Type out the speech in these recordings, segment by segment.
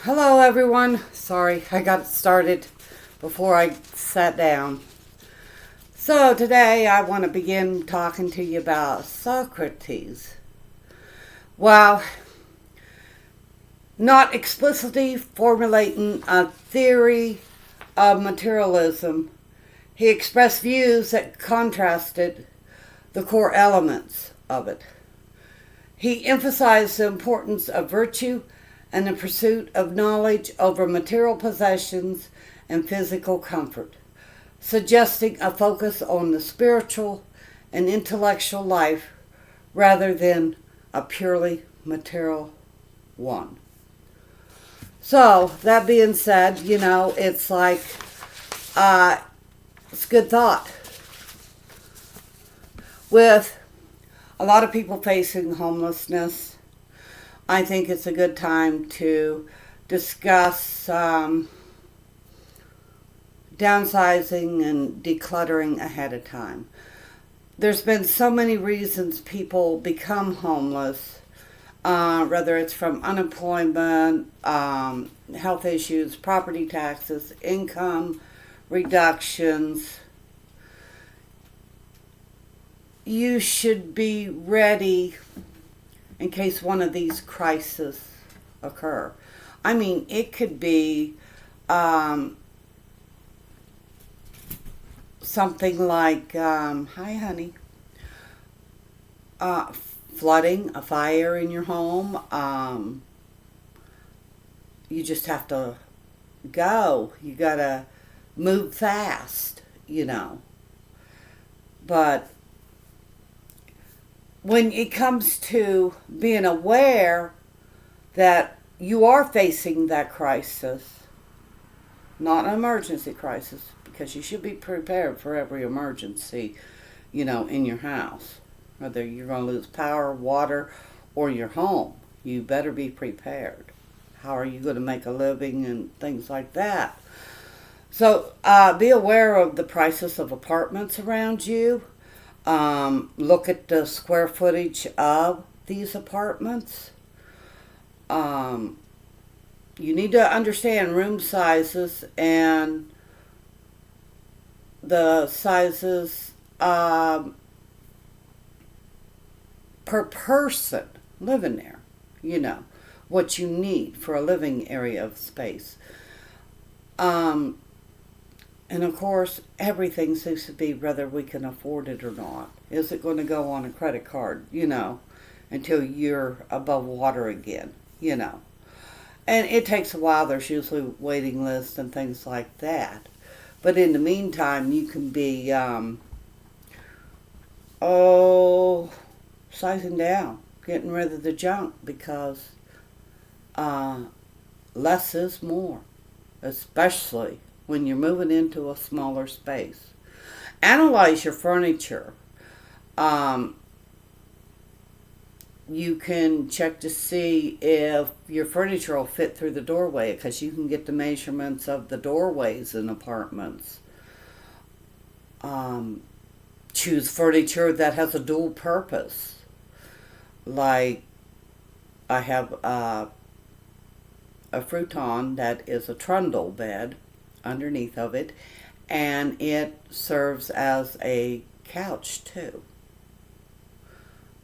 Hello, everyone. Sorry, I got started before I sat down. So, today I want to begin talking to you about Socrates. While not explicitly formulating a theory of materialism, he expressed views that contrasted the core elements of it. He emphasized the importance of virtue and the pursuit of knowledge over material possessions and physical comfort, suggesting a focus on the spiritual and intellectual life rather than a purely material one. So, that being said, it's like, it's good thought. With a lot of people facing homelessness, I think it's a good time to discuss downsizing and decluttering ahead of time. There's been so many reasons people become homeless, whether it's from unemployment, health issues, property taxes, income reductions. You should be ready in case one of these crises occur. I mean, it could be something like, hi honey, flooding, a fire in your home. You just have to go. You gotta move fast. But when it comes to being aware that you are facing that crisis, not an emergency crisis, because you should be prepared for every emergency, in your house. Whether you're going to lose power, water, or your home, you better be prepared. How are you going to make a living and things like that? So be aware of the prices of apartments around you. Look at the square footage of these apartments. You need to understand room sizes and the sizes per person living there. What you need for a living area of space. And of course, everything seems to be whether we can afford it or not. Is it going to go on a credit card, until you're above water again, And it takes a while. There's usually waiting lists and things like that. But in the meantime, you can be, sizing down, getting rid of the junk because less is more, especially when you're moving into a smaller space. Analyze your furniture. You can check to see if your furniture will fit through the doorway, because you can get the measurements of the doorways in apartments. Choose furniture that has a dual purpose. Like, I have a futon that is a trundle bed underneath of it, and it serves as a couch too.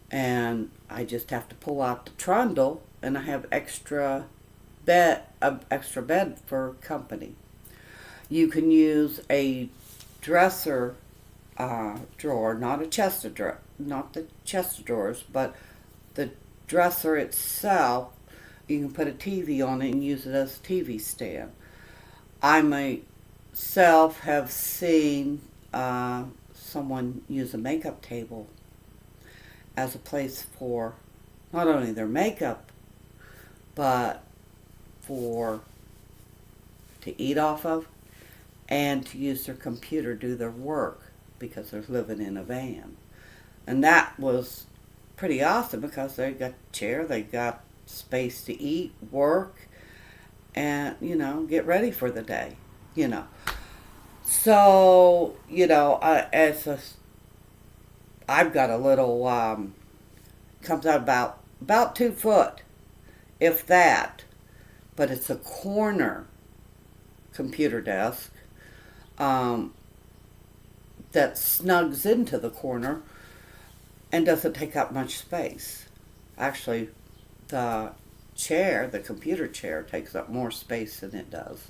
And I just have to pull out the trundle, and I have extra bed for company. You can use a dresser drawer, not the chest of drawers, but the dresser itself. You can put a TV on it and use it as a TV stand. I myself have seen someone use a makeup table as a place for not only their makeup, but to eat off of and to use their computer, do their work, because they're living in a van. And that was pretty awesome, because they got a chair, they got space to eat, work, and, get ready for the day, So, I've got a little, comes out about 2 foot, if that, but it's a corner computer desk um, that snugs into the corner and doesn't take up much space. Actually, the the computer chair, takes up more space than it does.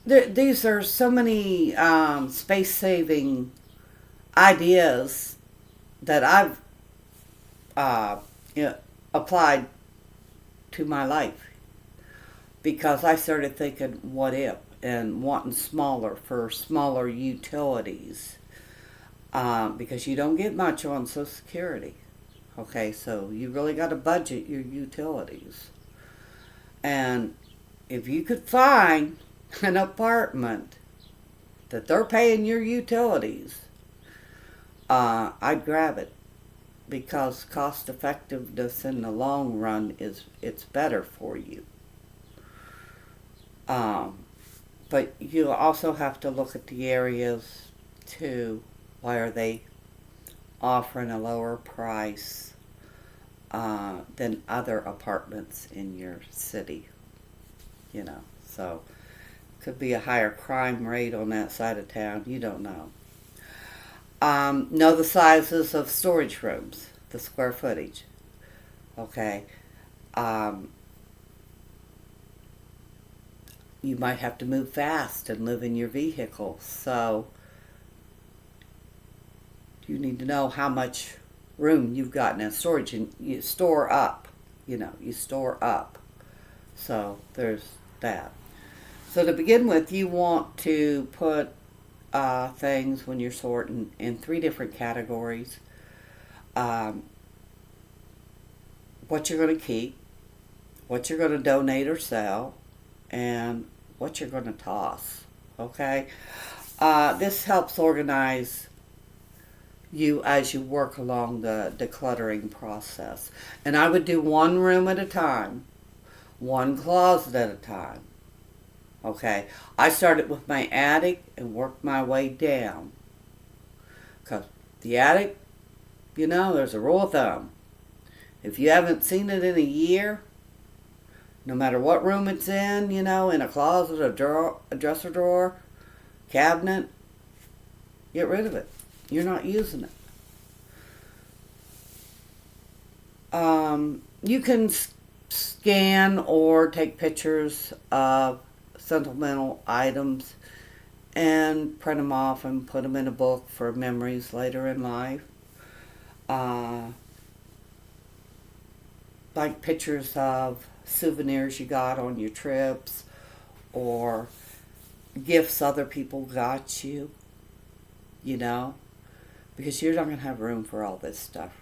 These are so many space saving ideas that I've uh, you know, applied to my life because I started thinking, what if? And wanting smaller for smaller utilities because you don't get much on Social Security. Okay, so you really got to budget your utilities. And if you could find an apartment that they're paying your utilities, I'd grab it because cost effectiveness in the long run it's better for you. Um, but you also have to look at the areas too. Why are they offering a lower price than other apartments in your city? You know, so could be a higher crime rate on that side of town. You don't know. Know the sizes of storage rooms, the square footage. Okay. Um, you might have to move fast and live in your vehicle. So you need to know how much room you've got in that storage, and you store up. You store up. So there's that. So to begin with, you want to put things when you're sorting in three different categories. Um, what you're going to keep, what you're going to donate or sell, and what you're going to toss. Okay? This helps organize you as you work along the decluttering process. And I would do one room at a time, one closet at a time. Okay? I started with my attic and worked my way down. Because the attic, there's a rule of thumb. If you haven't seen it in a year, no matter what room it's in, in a closet, a dresser drawer, cabinet, get rid of it. You're not using it. You can scan or take pictures of sentimental items and print them off and put them in a book for memories later in life. Like pictures of souvenirs you got on your trips or gifts other people got you, because you're not going to have room for all this stuff.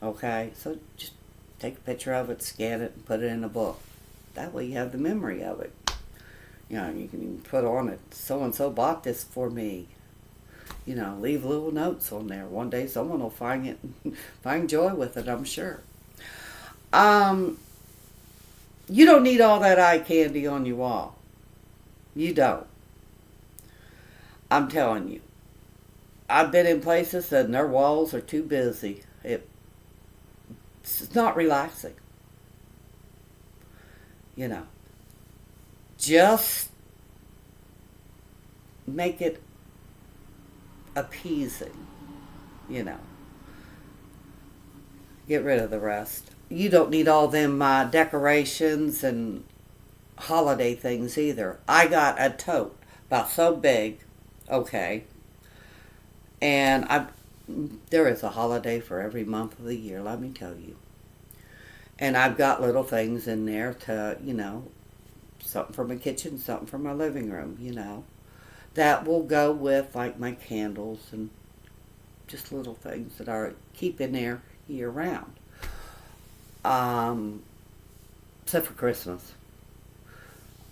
Okay? So just take a picture of it, scan it, and put it in a book. That way you have the memory of it. You can even put on it, so-and-so bought this for me. Leave little notes on there. One day someone will find it, find joy with it, I'm sure. You don't need all that eye candy on your wall. You don't. I'm telling you. I've been in places and their walls are too busy. It's not relaxing. Just make it appeasing. Get rid of the rest. You don't need all them decorations and holiday things either. I got a tote about so big, okay, and there is a holiday for every month of the year, let me tell you. And I've got little things in there to, something for my kitchen, something for my living room, that will go with like my candles and just little things that are keep in there year round. Except for Christmas.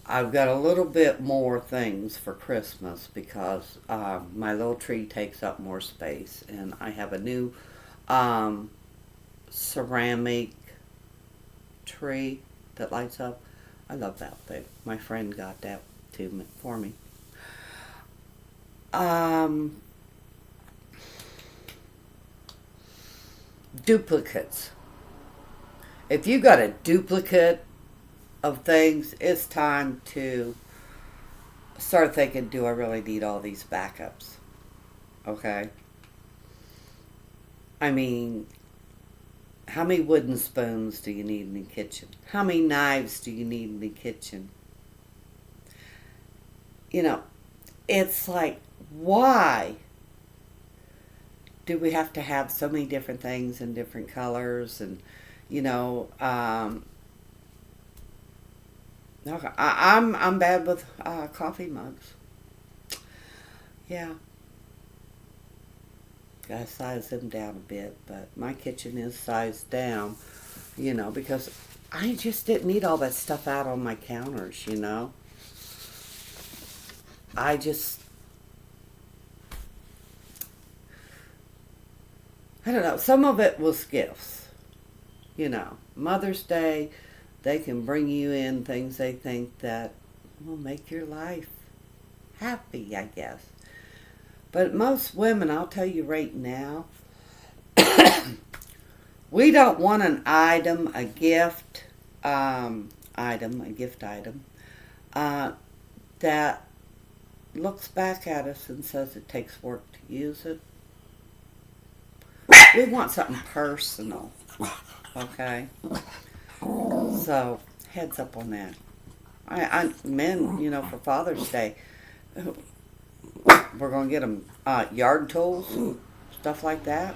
I've got a little bit more things for Christmas because my little tree takes up more space, and I have a new ceramic tree that lights up. I love that thing. My friend got that for me. Duplicates. If you got a duplicate of things, it's time to start thinking, do I really need all these backups? Okay? I mean, how many wooden spoons do you need in the kitchen? How many knives do you need in the kitchen? You know, it's like, why do we have to have so many different things in different colors? And, you know, okay, I'm bad with coffee mugs. Yeah, gotta size them down a bit, but my kitchen is sized down, because I just didn't need all that stuff out on my counters, I just, I don't know, some of it was gifts, Mother's Day, they can bring you in things they think that will make your life happy, I guess. But most women, I'll tell you right now, we don't want an item, a gift a gift item, that looks back at us and says it takes work to use it. We want something personal, okay? So, heads up on that. Men, for Father's Day, we're going to get them yard tools, stuff like that.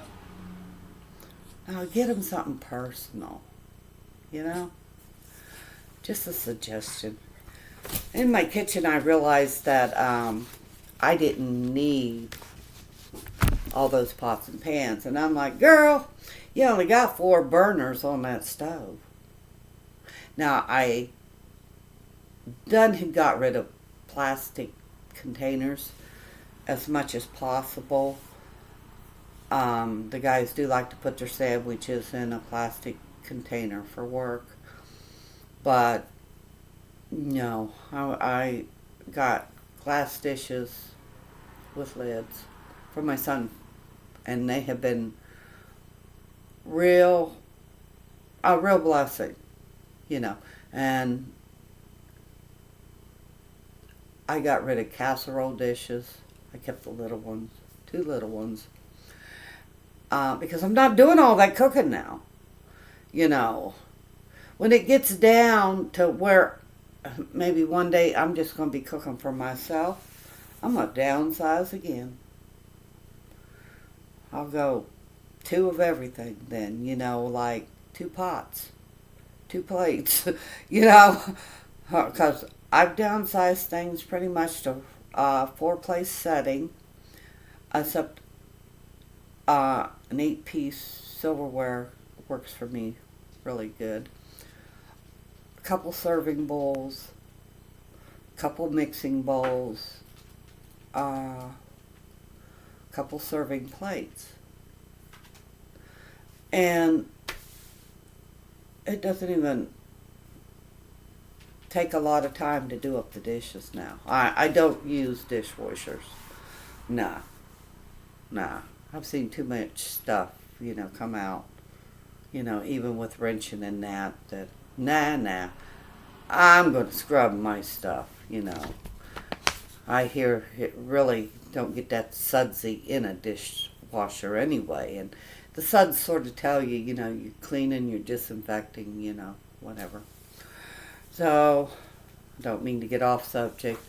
Get them something personal, Just a suggestion. In my kitchen, I realized that I didn't need all those pots and pans. And I'm like, girl, you only got 4 burners on that stove. Now, I done had got rid of plastic containers as much as possible. The guys do like to put their sandwiches in a plastic container for work. But, no, I got glass dishes with lids for my son. And they have been a real blessing, And I got rid of casserole dishes. I kept the little ones, 2 little ones. Because I'm not doing all that cooking now. When it gets down to where maybe one day I'm just going to be cooking for myself, I'm going to downsize again. I'll go 2 of everything then, like 2 pots, 2 plates, because I've downsized things pretty much to 4-place setting, except an 8-piece silverware works for me really good. A couple serving bowls, a couple mixing bowls, couple serving plates. And it doesn't even take a lot of time to do up the dishes now. I don't use dishwashers. Nah. I've seen too much stuff, come out, even with wrenching and that nah. I'm going to scrub my stuff, I hear it really don't get that sudsy in a dishwasher anyway. And the suds sort of tell you, you're cleaning, you're disinfecting, whatever. So, I don't mean to get off subject.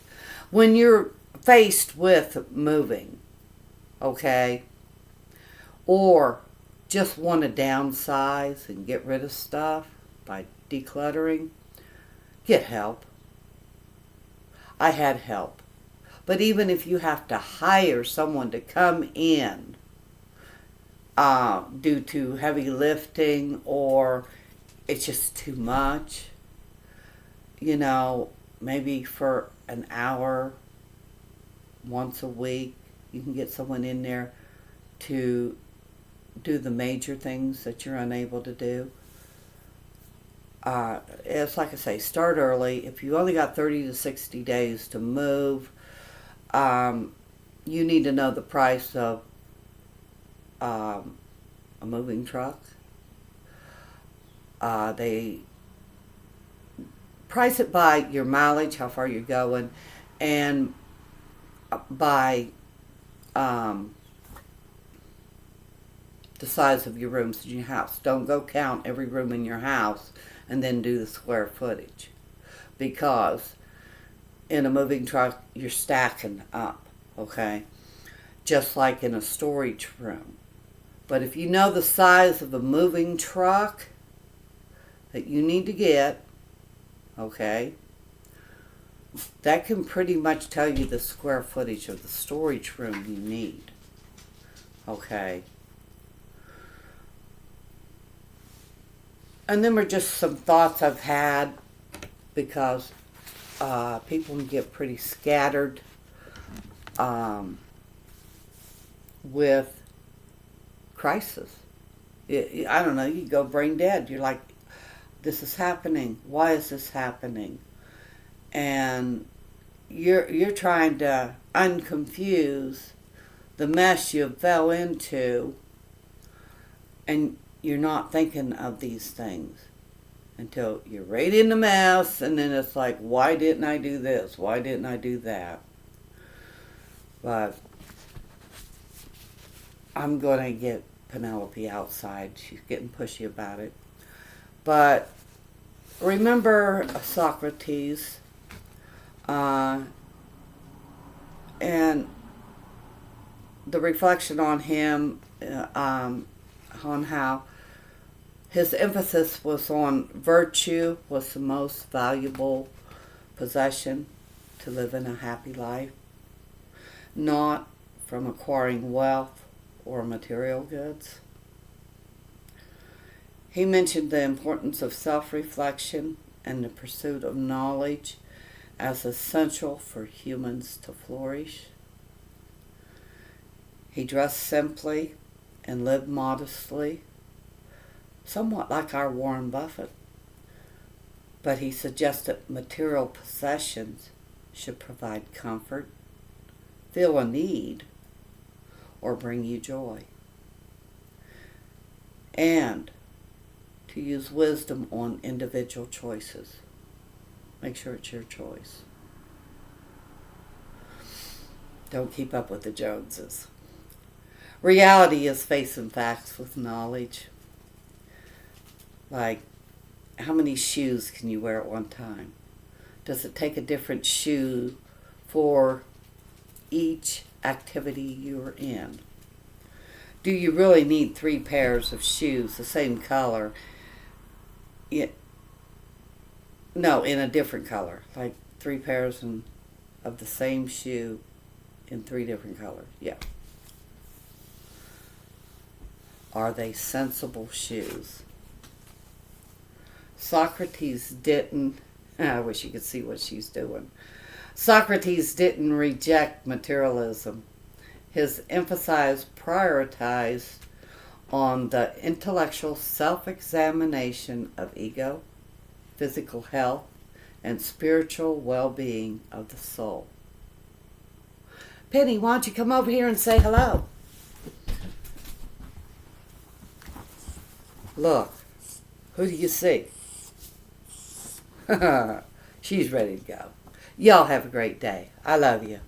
When you're faced with moving, okay, or just want to downsize and get rid of stuff by decluttering, get help. I had help. But even if you have to hire someone to come in due to heavy lifting or it's just too much, maybe for an hour, once a week, you can get someone in there to do the major things that you're unable to do. It's like I say, start early. If you only got 30 to 60 days to move, you need to know the price of a moving truck. They price it by your mileage, how far you're going, and by the size of your rooms in your house. Don't go count every room in your house and then do the square footage, because in a moving truck you're stacking up, okay, just like in a storage room. But if you know the size of a moving truck that you need to get, okay, that can pretty much tell you the square footage of the storage room you need, okay. And then were just some thoughts I've had, because people can get pretty scattered with crisis. I don't know, you go brain dead. You're like, this is happening. Why is this happening? And you're trying to unconfuse the mess you fell into, and you're not thinking of these things until you're right in the mess, and then it's like, why didn't I do this? Why didn't I do that? But I'm going to get Penelope outside. She's getting pushy about it. But remember Socrates, and the reflection on him, on how his emphasis was on virtue was the most valuable possession to live in a happy life, not from acquiring wealth or material goods. He mentioned the importance of self-reflection and the pursuit of knowledge as essential for humans to flourish. He dressed simply and lived modestly, somewhat like our Warren Buffett. But he suggested material possessions should provide comfort, fill a need, or bring you joy. And to use wisdom on individual choices. Make sure it's your choice. Don't keep up with the Joneses. Reality is facing facts with knowledge. Like, how many shoes can you wear at one time? Does it take a different shoe for each activity you're in? Do you really need 3 pairs of shoes, the same color? No, in a different color. Like 3 pairs of the same shoe in 3 different colors. Yeah. Are they sensible shoes? Socrates didn't, I wish you could see what she's doing. Socrates didn't reject materialism. His emphasis prioritized on the intellectual self-examination of ego, physical health, and spiritual well-being of the soul. Penny, why don't you come over here and say hello? Look, who do you see? She's ready to go. Y'all have a great day. I love you.